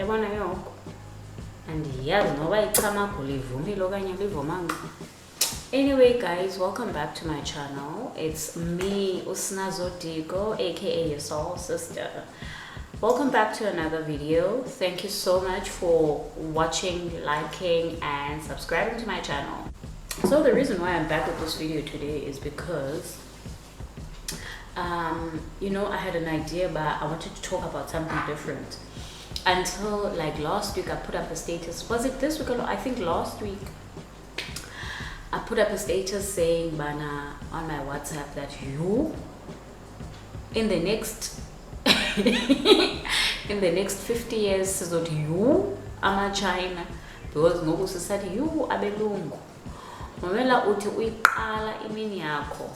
yabona yonke andiyazi noba icamagu livumile okanye livumanga. Anyway guys, welcome back to my channel. It's me, Usnazodigo, aka your soul sister. Welcome back to another video. Thank you so much for watching, liking and subscribing to my channel. So the reason why I'm back with this video today is because you know, I had an idea, but I wanted to talk about something different. Until like last week I put up a status. Was it this week? I think last week I put up a status saying bana on my WhatsApp that you in the next in the next 50 years sizot you ama-China, because ngoku sisathi you abelungu. Mamela uthi uyiqala imini yakho,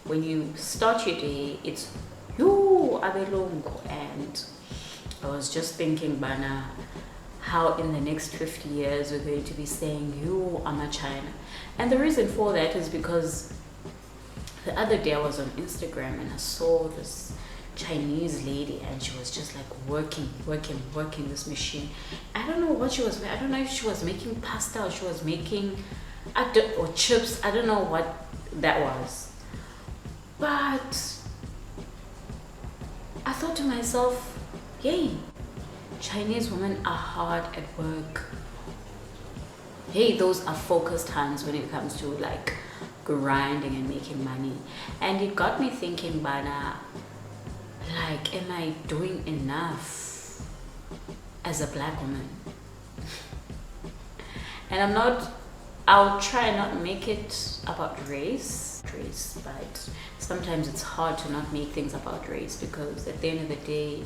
when you start your day, it's you abelungu. And I was just thinking bana how in the next 50 years we're going to be saying you ama-China. And the reason for that is because the other day I was on Instagram and I saw this Chinese lady and she was just like working this machine. I don't know what she was, I don't know if she was making pasta or she was making or chips. I don't know what that was, but I thought to myself, yay, Chinese women are hard at work. Hey, those are focused hands when it comes to like grinding and making money. And it got me thinking, bana, like, am I doing enough as a black woman? And I'll try not make it about race, but sometimes it's hard to not make things about race, because at the end of the day,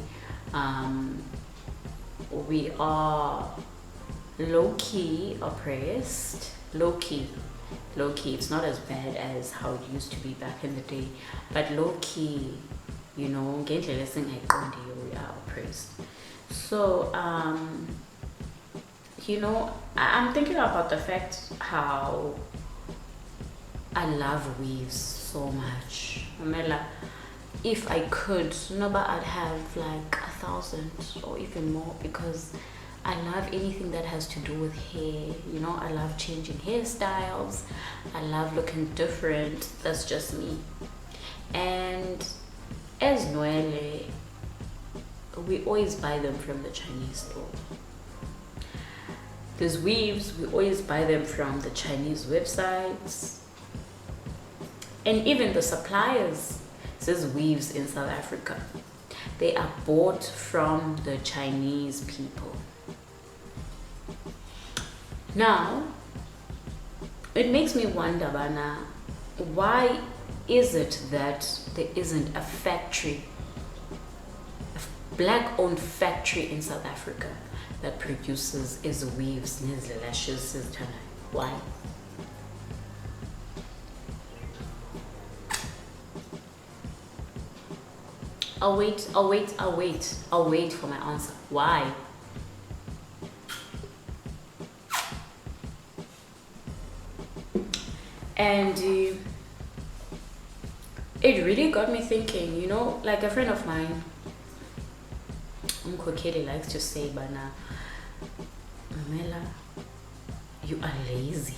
we are low-key oppressed. Low-key, it's not as bad as how it used to be back in the day, but low-key, you know, we are oppressed. So you know, I'm thinking about the fact how I love weaves so much. Mamela, if I could, no, but I'd have like 1,000 or even more, because I love anything that has to do with hair. You know, I love changing hairstyles. I love looking different. That's just me. And as Noelle, we always buy them from the Chinese store. These weaves, we always buy them from the Chinese websites. And even the suppliers, says weaves in South Africa, they are bought from the Chinese people. Now, it makes me wonder, bana, why is it that there isn't a factory, a black-owned factory in South Africa that produces is weaves, lashes, why? I'll wait for my answer. Why? And it really got me thinking, you know, like a friend of mine, Kelly, likes to say, bana, Mamela, you are lazy.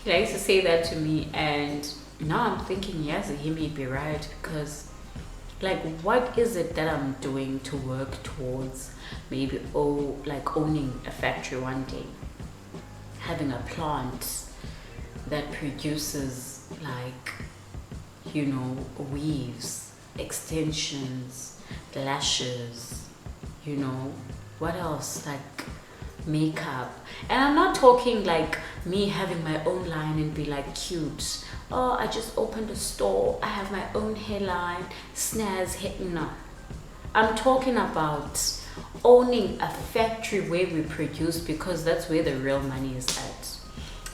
He likes to say that to me, and now I'm thinking, yes, he may be right, because like, what is it that I'm doing to work towards maybe like owning a factory one day, having a plant that produces, like, you know, weaves, extensions, lashes, you know, what else, like makeup. And I'm not talking like me having my own line and be like cute, oh, I just opened a store, I have my own hairline, snaz hair. No, I'm talking about owning a factory where we produce, because that's where the real money is at.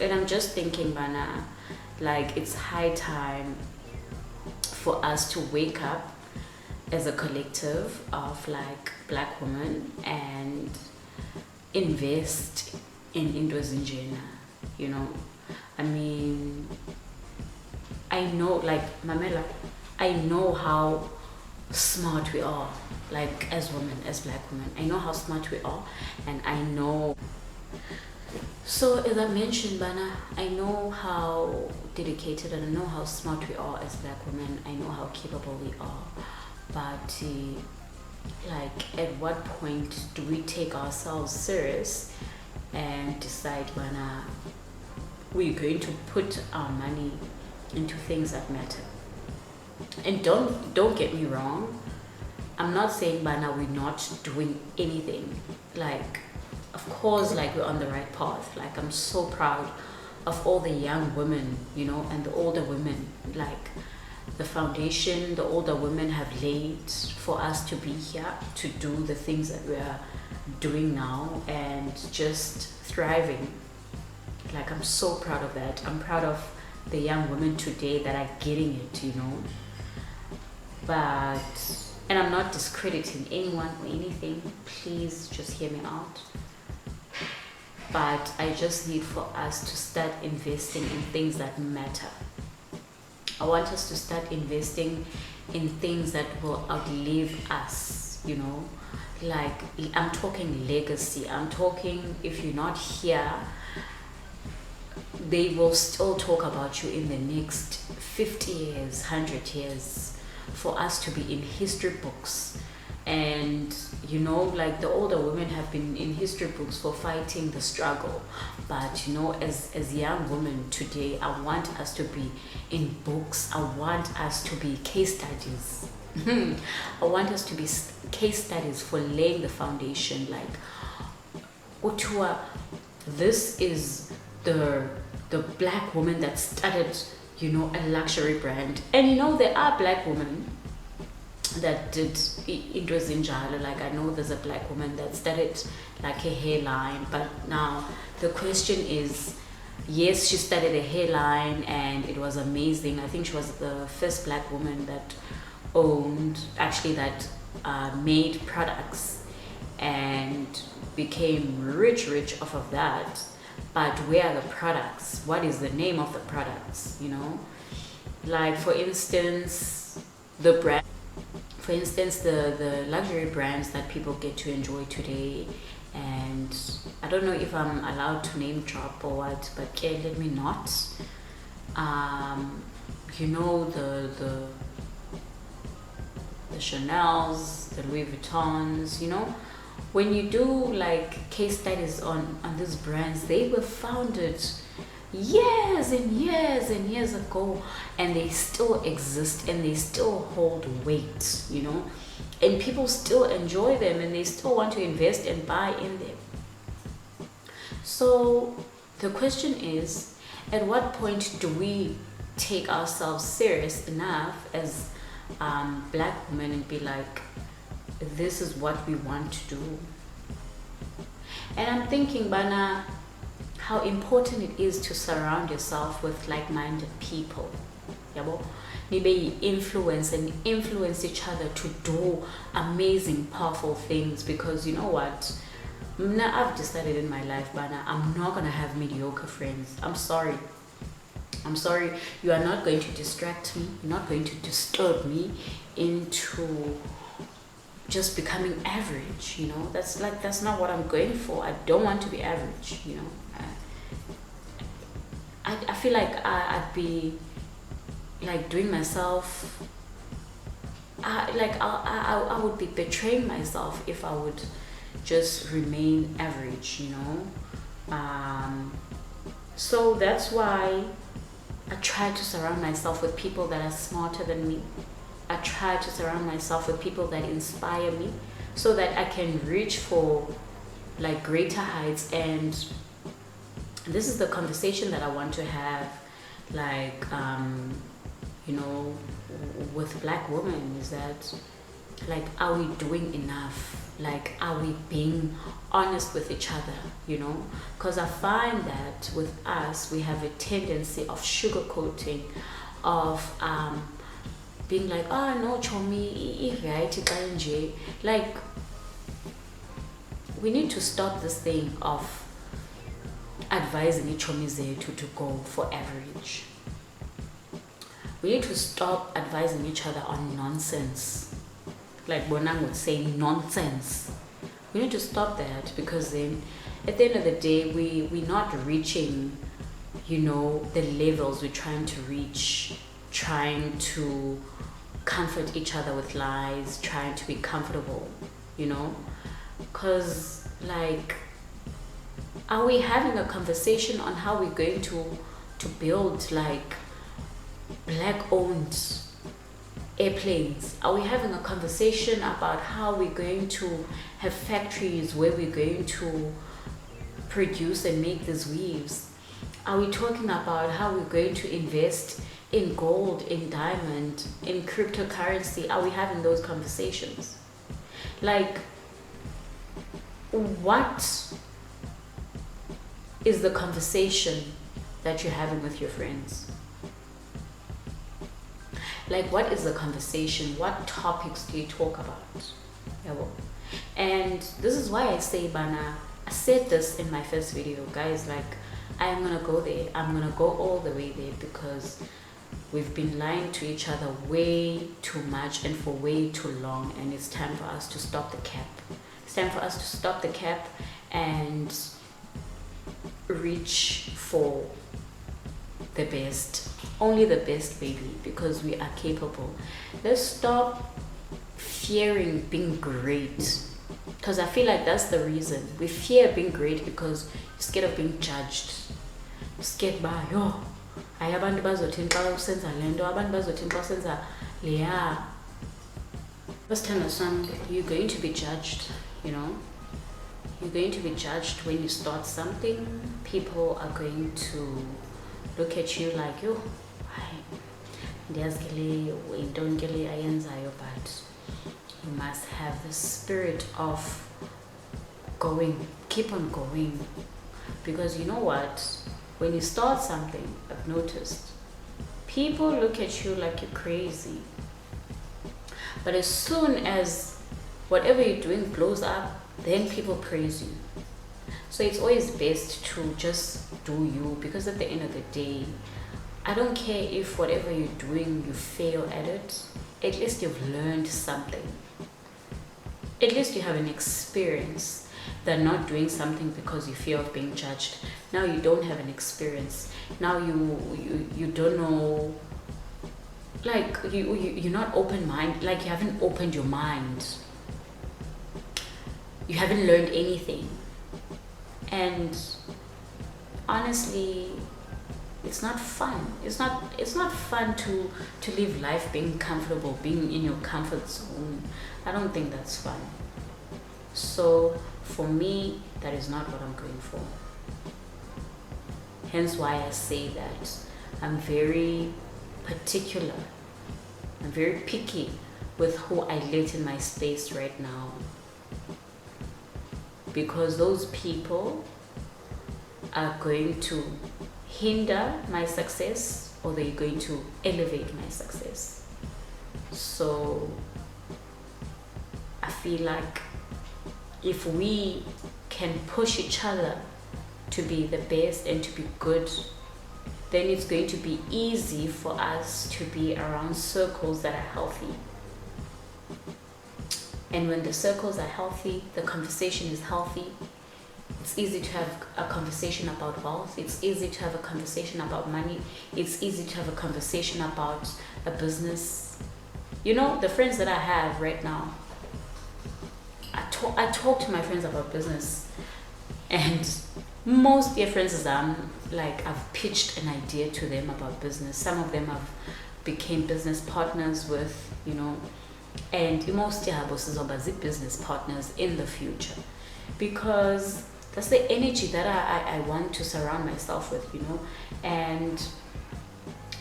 And I'm just thinking, bana, like, it's high time for us to wake up as a collective of like black women and invest in Indozinjena, you know. I mean, I know, like, Mamela, I know how smart we are, like as women, as black women. I know how smart we are, and I know. So as I mentioned, Bana, I know how dedicated and I know how smart we are as black women. I know how capable we are, but like, at what point do we take ourselves serious and decide, Bana, we're going to put our money into things that matter? And don't get me wrong, I'm not saying by now we're not doing anything. Like, of course, like, we're on the right path. Like, I'm so proud of all the young women, and the older women. Like, the foundation the older women have laid for us to be here to do the things that we are doing now and just thriving. Like, I'm so proud of that. I'm proud of the young women today that are getting it. But, and I'm not discrediting anyone or anything, please just hear me out. But I just need for us to start investing in things that matter. I want us to start investing in things that will outlive us, Like, I'm talking legacy. I'm talking, if you're not here, they will still talk about you in the next 50 years, 100 years, for us to be in history books. And like, the older women have been in history books for fighting the struggle, but as young women today, I want us to be in books. I want us to be case studies. I want us to be case studies for laying the foundation. Like, Utua, this is the black woman that started a luxury brand. And there are black women that did into Zinjalo. Like, I know there's a black woman that started like a hairline, but now the question is, yes, she started a hairline and it was amazing. I think she was the first black woman that made products and became rich off of that. But where are the products? What is the name of the products? Like, for instance, the luxury brands that people get to enjoy today. And I don't know if I'm allowed to name drop or what, but let me not. The Chanel's, the Louis Vuittons, when you do like case studies on these brands, they were founded years and years and years ago, and they still exist and they still hold weight, and people still enjoy them and they still want to invest and buy in them. So the question is, at what point do we take ourselves serious enough as black women and be like, this is what we want to do? And I'm thinking, Bana, how important it is to surround yourself with like-minded people. Maybe influence each other to do amazing, powerful things. Because you know what? Now I've decided in my life, Bana, I'm not gonna have mediocre friends. I'm sorry. You are not going to distract me. You're not going to disturb me into just becoming average. That's not what I'm going for. I don't want to be average. I feel like I'd be like doing myself. I would be betraying myself if I would just remain average. So that's why I try to surround myself with people that are smarter than me. I try to surround myself with people that inspire me, so that I can reach for like greater heights. And this is the conversation that I want to have, like with black women, is that, like, are we doing enough? Like, are we being honest with each other? Because I find that with us, we have a tendency of sugarcoating, of being like, oh no, chomi, right? Like, we need to stop this thing of advising chomi to go for average. We need to stop advising each other on nonsense. like Bonang would say, nonsense. We need to stop that, because then at the end of the day, we're not reaching, you know, the levels we're trying to reach, trying to comfort each other with lies, trying to be comfortable, you know? Because, like, are we having a conversation on how we're going to build, like, black-owned airplanes? Are we having a conversation about how we're going to have factories where we're going to produce and make these weaves? Are we talking about how we're going to invest in gold, in diamond, in cryptocurrency? Are we having those conversations? Like, what is the conversation that you're having with your friends? Like, what is the conversation? What topics do you talk about? Yeah, well, and this is why I say, Bana, I said this in my first video, guys, like, I am gonna go there. I'm gonna go all the way there, because we've been lying to each other way too much and for way too long, and it's time for us to stop the cap. It's time for us to stop the cap and reach for the best. Only the best, baby, because we are capable. Let's stop fearing being great, because I feel like that's the reason. We fear being great because you're scared of being judged. You're scared by, yo, hayi abantu bazothini xa usenza le nto, abantu bazothini xa usenza leya. Sithandwa sam, you're going to be judged, you know? You're going to be judged when you start something. People are going to look at you like, yo, don't get it, but you must have the spirit of going, keep on going. Because you know what? When you start something, I've noticed, people look at you like you're crazy. But as soon as whatever you're doing blows up, then people praise you. So it's always best to just do you, because at the end of the day, I don't care if whatever you're doing, you fail at it. At least you've learned something. At least you have an experience than not doing something because you fear of being judged. Now you don't have an experience. Now you don't know, like you're not open-minded, like you haven't opened your mind. You haven't learned anything. And honestly, it's not fun. It's not fun to live life being comfortable, being in your comfort zone. I don't think that's fun. So for me, that is not what I'm going for. Hence why I say that I'm very particular. I'm very picky with who I let in my space right now. Because those people are going to hinder my success, or they're going to elevate my success. So I feel like if we can push each other to be the best and to be good, then it's going to be easy for us to be around circles that are healthy. And when the circles are healthy, the conversation is healthy. It's easy to have a conversation about wealth. It's easy to have a conversation about money. It's easy to have a conversation about a business. You know, the friends that I have right now, I talk to my friends about business, and most dear friends is like I've pitched an idea to them about business. Some of them have became business partners with, you know, and most business partners in the future, because that's the energy that I want to surround myself with, you know. And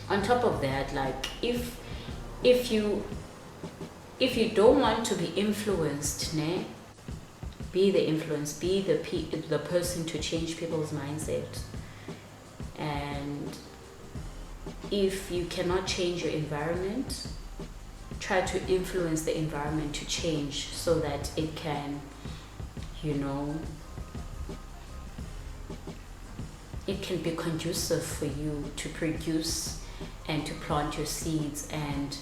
on top of that, like if you don't want to be influenced, be the influence, be the person to change people's mindset. And if you cannot change your environment, try to influence the environment to change so that it can, you know, it can be conducive for you to produce and to plant your seeds and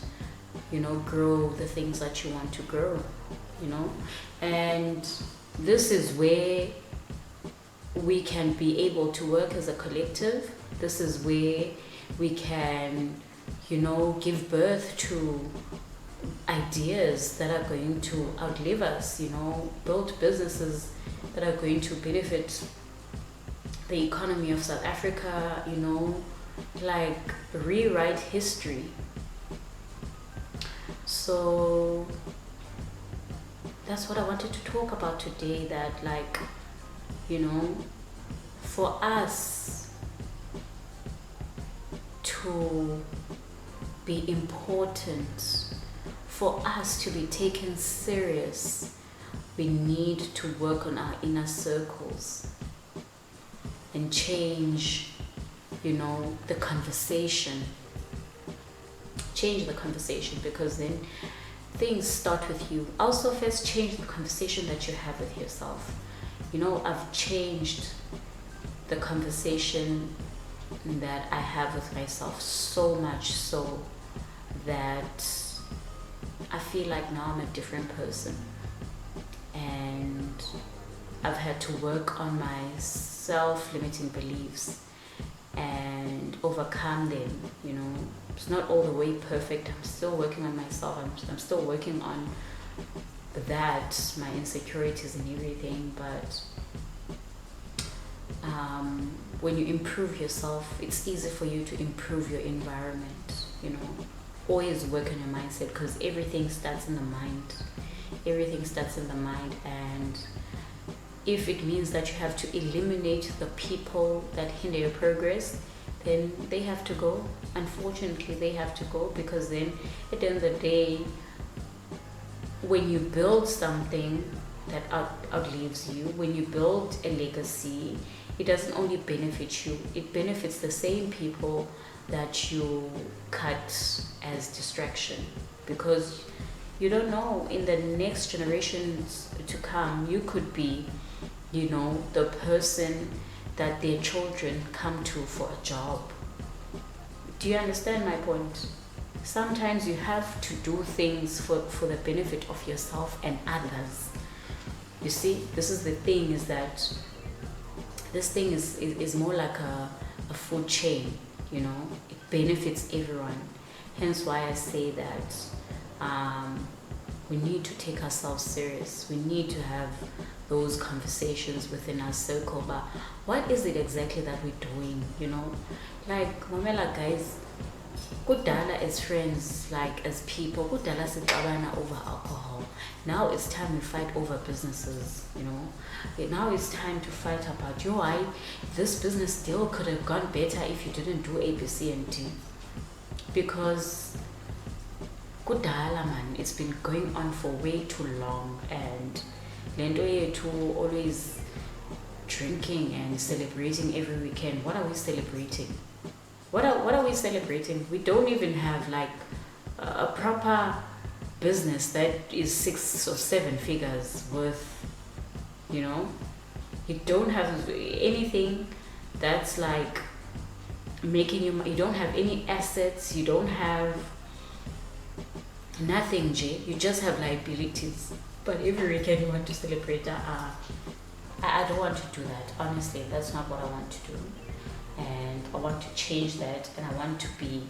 grow the things that you want to grow, and this is where we can be able to work as a collective. This is where we can, give birth to ideas that are going to outlive us, build businesses that are going to benefit the economy of South Africa, like rewrite history. So that's what I wanted to talk about today, that like, for us to be important, for us to be taken serious, we need to work on our inner circles and change, the conversation. Change the conversation, because then things start with you. Also, first change the conversation that you have with yourself. I've changed the conversation that I have with myself so much so that I feel like now I'm a different person, and I've had to work on my self-limiting beliefs and overcome them. It's not all the way perfect. I'm still working on myself. I'm still working on that, my insecurities and everything, but when you improve yourself, it's easy for you to improve your environment. Always work on your mindset, because everything starts in the mind. Everything starts in the mind, and if it means that you have to eliminate the people that hinder your progress, then they have to go. Unfortunately, they have to go, because then at the end of the day, when you build something that outlives you, when you build a legacy, it doesn't only benefit you, it benefits the same people that you cut as distraction. Because you don't know, in the next generations to come, you could be, the person that their children come to for a job. Do you understand my point? Sometimes you have to do things for the benefit of yourself and others. You see, this is the thing, is that this thing is more like a food chain, it benefits everyone. Hence why I say that we need to take ourselves serious. We need to have those conversations within our circle. But what is it exactly that we're doing? Like Mamela, guys, kudala as friends, like as people, kudala sixabana over alcohol. Now it's time we fight over businesses. Now it's time to fight about this business deal could have gone better if you didn't do A, B, C, and D. Because kudala, man, it's been going on for way too long, and lento yethu always drinking and celebrating every weekend. What are we celebrating? What are we celebrating? We don't even have like a proper business that is 6 or 7 figures worth. You don't have anything that's like making you don't have any assets, you don't have nothing, you just have liabilities. But every weekend you want to celebrate. I don't want to do that. Honestly, that's not what I want to do. And I want to change that, and I want to be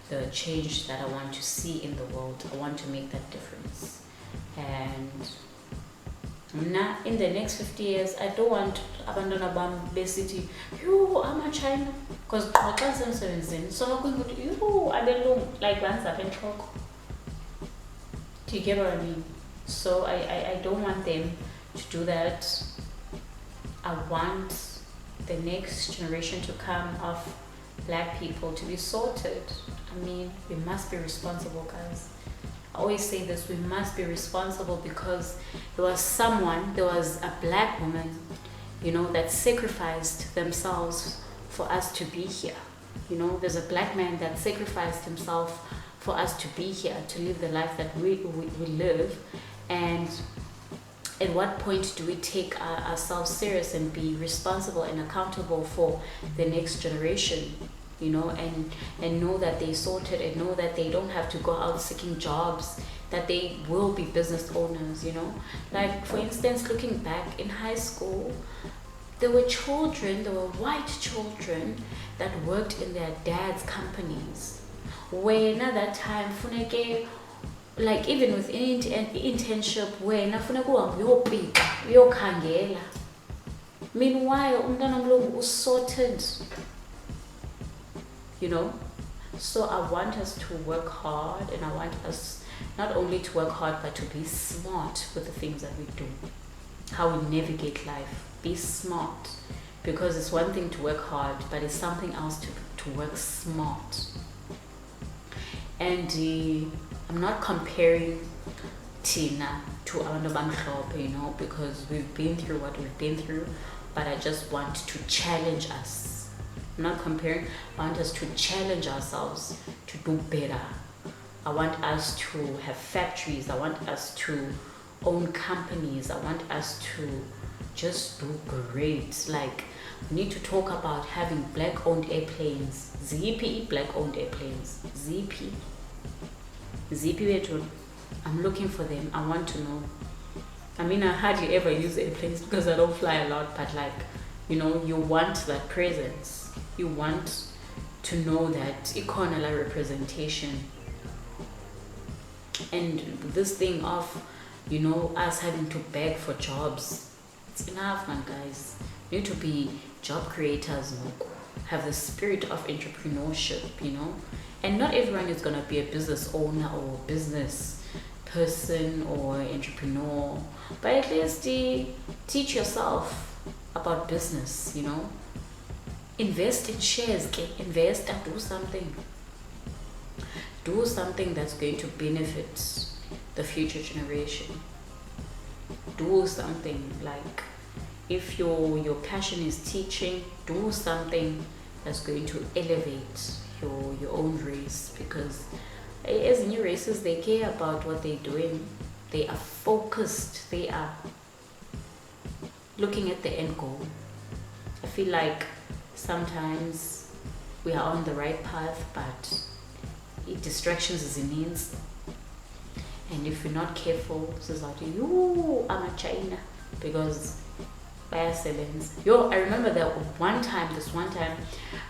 the change that I want to see in the world. I want to make that difference. And now, in the next 50 years, I don't want abandona bam city. You, I'm a China. Because I can't say so I'm going to you, I don't know, like once I've been talk. Do you get what I mean? So I don't want them to do that. I want the next generation to come of black people to be sorted. I mean, we must be responsible, guys. I always say this, we must be responsible, because there was a black woman, that sacrificed themselves for us to be here. There's a black man that sacrificed himself for us to be here, to live the life that we live. And at what point do we take ourselves serious and be responsible and accountable for the next generation? you know, and know that they sorted, and know that they don't have to go out seeking jobs, that they will be business owners, you know. Like, for instance, looking back in high school, there were white children that worked in their dad's companies. When at that time, funeke, like even with an internship, when funeke uhambe uyopika, uyokhangela. Meanwhile, umntana mlungu was sorted, you know. So I want us to work hard, and I want us not only to work hard, but to be smart with the things that we do, how we navigate life. Be smart, because it's one thing to work hard, but it's something else to work smart. And I'm not comparing Tina to abantu abamhlophe, you know, because we've been through what we've been through, but I just want to challenge us. I'm not comparing, I want us to challenge ourselves to do better. I want us to have factories, I want us to own companies, I want us to just do great. Like, we need to talk about having black-owned airplanes. ZP, black-owned airplanes. ZP wethu, I'm looking for them. I want to know. I mean, I hardly ever use airplanes because I don't fly a lot, but like, you know, you want that presence. You want to know that equal representation. And this thing of, you know, us having to beg for jobs, it's enough, man, guys. We need to be job creators, have the spirit of entrepreneurship, you know. And not everyone is going to be a business owner or business person or entrepreneur, but at least teach yourself about business, you know. Invest in shares, invest and do something. Do something that's going to benefit the future generation. Do something, like, if your passion is teaching, do something that's going to elevate your own race, because as new races, they care about what they're doing. They are focused, they are looking at the end goal. I feel like sometimes we are on the right path, but distractions is immense, and if we're not careful, society, I'm a China, because I remember that one time,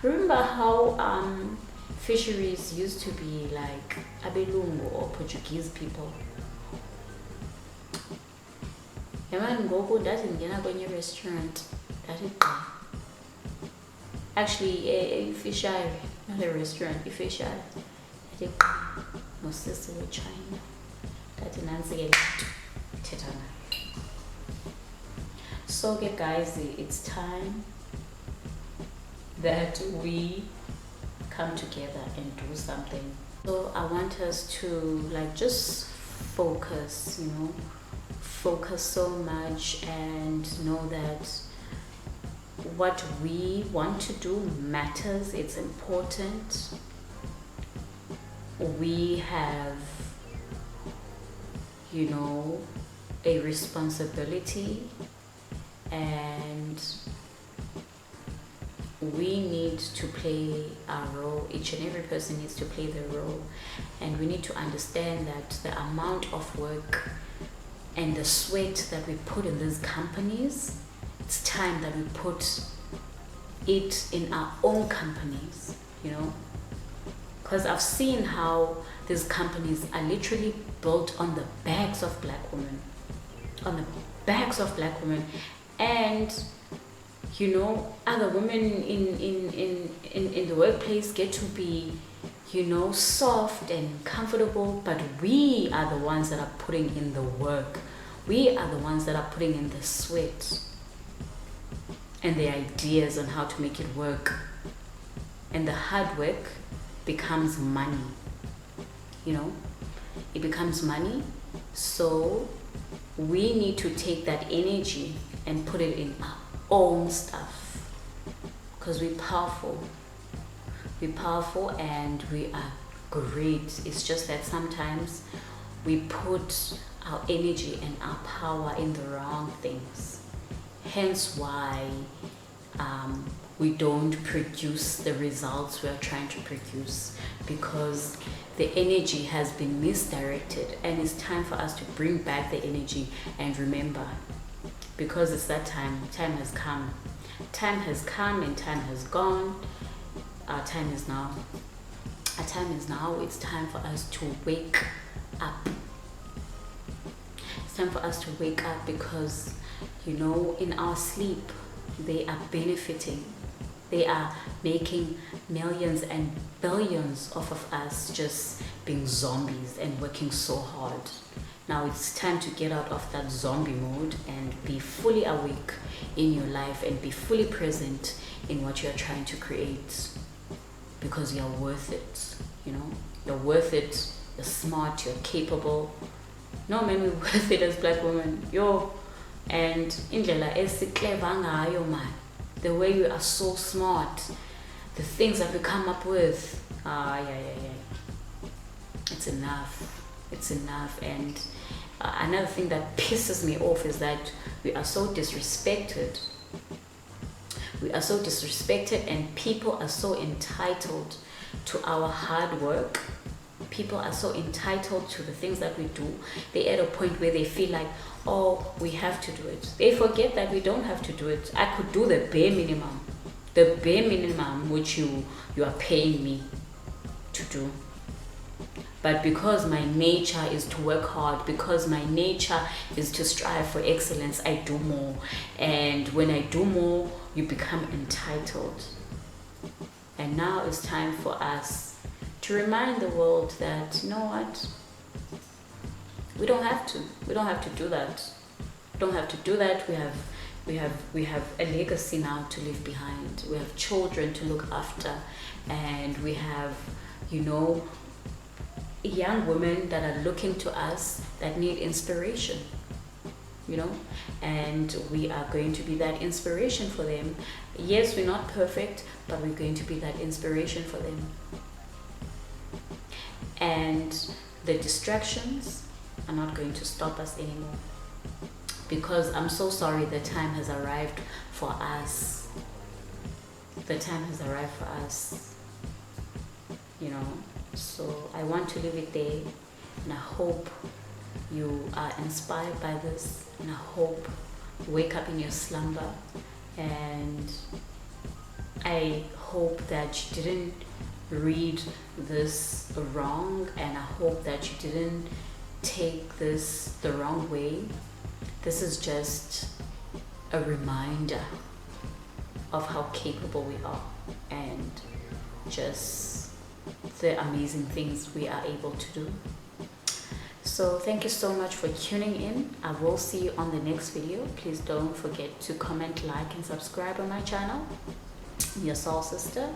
remember how fisheries used to be like abelungu or Portuguese people. Ngoku ndathi ndingena kwenye restaurant ndathi actually a fishery, not a restaurant, a fishery. Ndathi nosisi weChina ndathi nantsi ke thetha naye. So okay, guys, it's time that we come together and do something. So I want us to like just focus, you know, focus so much and know that what we want to do matters, it's important. We have, you know, a responsibility, and we need to play our role. Each and every person needs to play their role, and we need to understand that the amount of work and the sweat that we put in these companies, it's time that we put it in our own companies, you know, because I've seen how these companies are literally built on the backs of black women, and you know, other women in the workplace get to be, you know, soft and comfortable, but we are the ones that are putting in the work. We are the ones that are putting in the sweat and the ideas on how to make it work. And the hard work becomes money, you know, it becomes money. So we need to take that energy and put it in our own stuff, because we're powerful and we are great. It's just that sometimes we put our energy and our power in the wrong things, hence why we don't produce the results we are trying to produce, because the energy has been misdirected, and it's time for us to bring back the energy and remember, because it's that time. Time has come. Time has come and time has gone. Our time is now. Our time is now. It's time for us to wake up. It's time for us to wake up, because, you know, in our sleep, they are benefiting. They are making millions and billions off of us just being zombies and working so hard. Now it's time to get out of that zombie mode and be fully awake in your life and be fully present in what you're trying to create, because you're worth it. You know, you're worth it. You're smart, you're capable. No man, we're worth it as black women. Yo, and indlela esikleva ngayo man, the way you are so smart, the things that we come up with, it's enough. It's enough. And another thing that pisses me off is that we are so disrespected. We are so disrespected, and people are so entitled to our hard work. People are so entitled to the things that we do. They're at a point where they feel like, oh, we have to do it. They forget that we don't have to do it. I could do the bare minimum. The bare minimum which you are paying me to do. But because my nature is to work hard, because my nature is to strive for excellence, I do more. And when I do more, you become entitled. And now it's time for us to remind the world that, you know what? We don't have to. We don't have to do that. We don't have to do that. We have a legacy now to leave behind. We have children to look after, and we have, you know, young women that are looking to us that need inspiration, you know, and we are going to be that inspiration for them. Yes, we're not perfect, but we're going to be that inspiration for them. And the distractions are not going to stop us anymore, because I'm so sorry, the time has arrived for us. The time has arrived for us, you know. So I want to leave it there, and I hope you are inspired by this, and I hope you wake up in your slumber, and I hope that you didn't read this wrong, and I hope that you didn't take this the wrong way. This is just a reminder of how capable we are, and just the amazing things we are able to do. So thank you so much for tuning in. I will see you on the next video. Please don't forget to comment, like, and subscribe on my channel, your soul sister.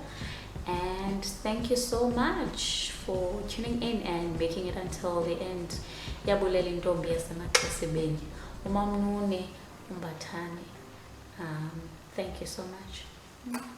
And thank you so much for tuning in and making it until the end. Yabulela intombi yasemaXhosebeni, umamnune umbathane. Thank you so much.